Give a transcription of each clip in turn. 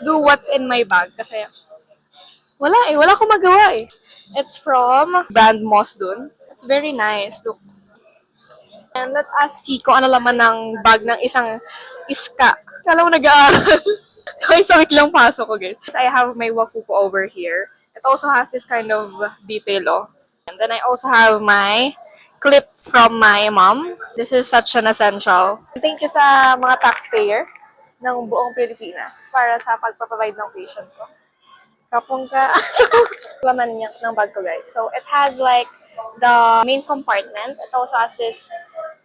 do what's in my bag kasi wala eh. Wala akong magawa eh. It's from brand Moss dun. It's very nice. Look. And let us see kung ano laman ng bag ng isang iska. Kala mo nag-aaral. Kaya sa week lang pasok ko, guys. I have my wakuko over here. It also has this kind of detail, oh. And then I also have my clip from my mom. This is such an essential. Thank you sa mga taxpayer ng buong Pilipinas para sa pagpaprovide ng patient ko. Kapong ka. Laman niya ng bag ko, guys. So, it has like the main compartment. It also has this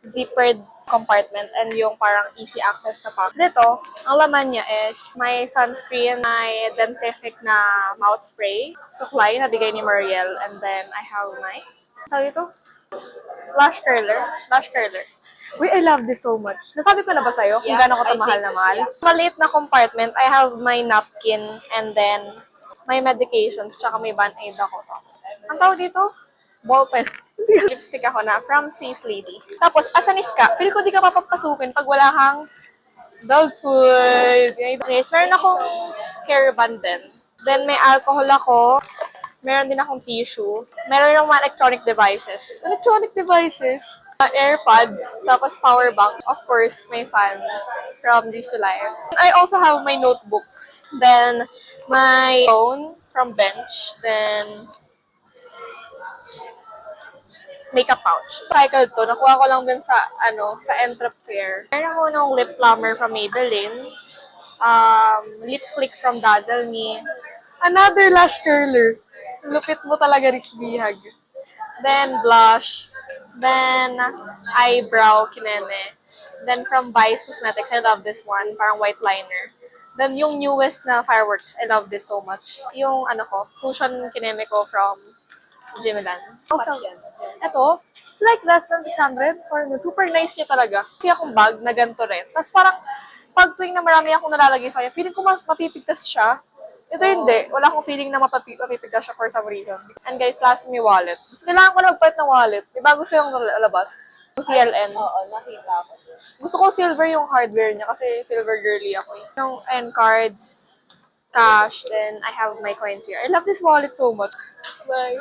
zippered compartment and yung parang easy access na pack. Dito, ang laman niya is may sunscreen, may dentifric na mouth spray, supply na bigay ni Mariel, and then I have my, tawag ito? Lash curler. Lash curler. Uy, I love this so much. Nasabi ko na ba sa'yo kung gano'n ko ito mahal na mahal? Yeah. Maliit na compartment, I have my napkin and then my medications, tsaka may band-aid ako to. Ang tawag dito? Ballpen. Lipstick ako na from Sis Lady. Tapos, asanis ka, feel ko di ka papapasukin pag wala kang dog food. Yes, meron akong hair band din. Then, may alcohol ako. Meron din akong tissue. Meron ng mga electronic devices. Electronic devices? AirPods. Tapos, power bank. Of course, may fan from This to Life. I also have my notebooks. Then, my phone from Bench. Then, makeup pouch. Cycle to. Nakuha ko lang din sa, sa Entrep Fair. Meron ako nung lip plumber from Maybelline. Lip click from Dazzle Me. Another lash curler. Lupit mo talaga, Risbihag. Then, blush. Then, eyebrow, kineme. Then, from Vice Cosmetics, I love this one. Parang white liner. Then, yung newest na fireworks, I love this so much. Yung, cushion kineme ko from Jimelan. Also, ito, it's like less than 600 or super nice niya talaga. Kasi akong bag na ganito rin. Tapos parang, pag tuwing na marami akong nalalagay sa kanya, feeling ko mapipigtas siya. Ito hindi. Wala akong feeling na mapipigtas siya for some reason. And guys, last may wallet. Gusto kailangan ko na magpalit ng wallet. Diba gusto yung labas? Yung CLN. Oo, nakita ko. Gusto ko silver yung hardware niya kasi silver girly ako. Yung and cards, cash, then I have my coins here. I love this wallet so much. Bye.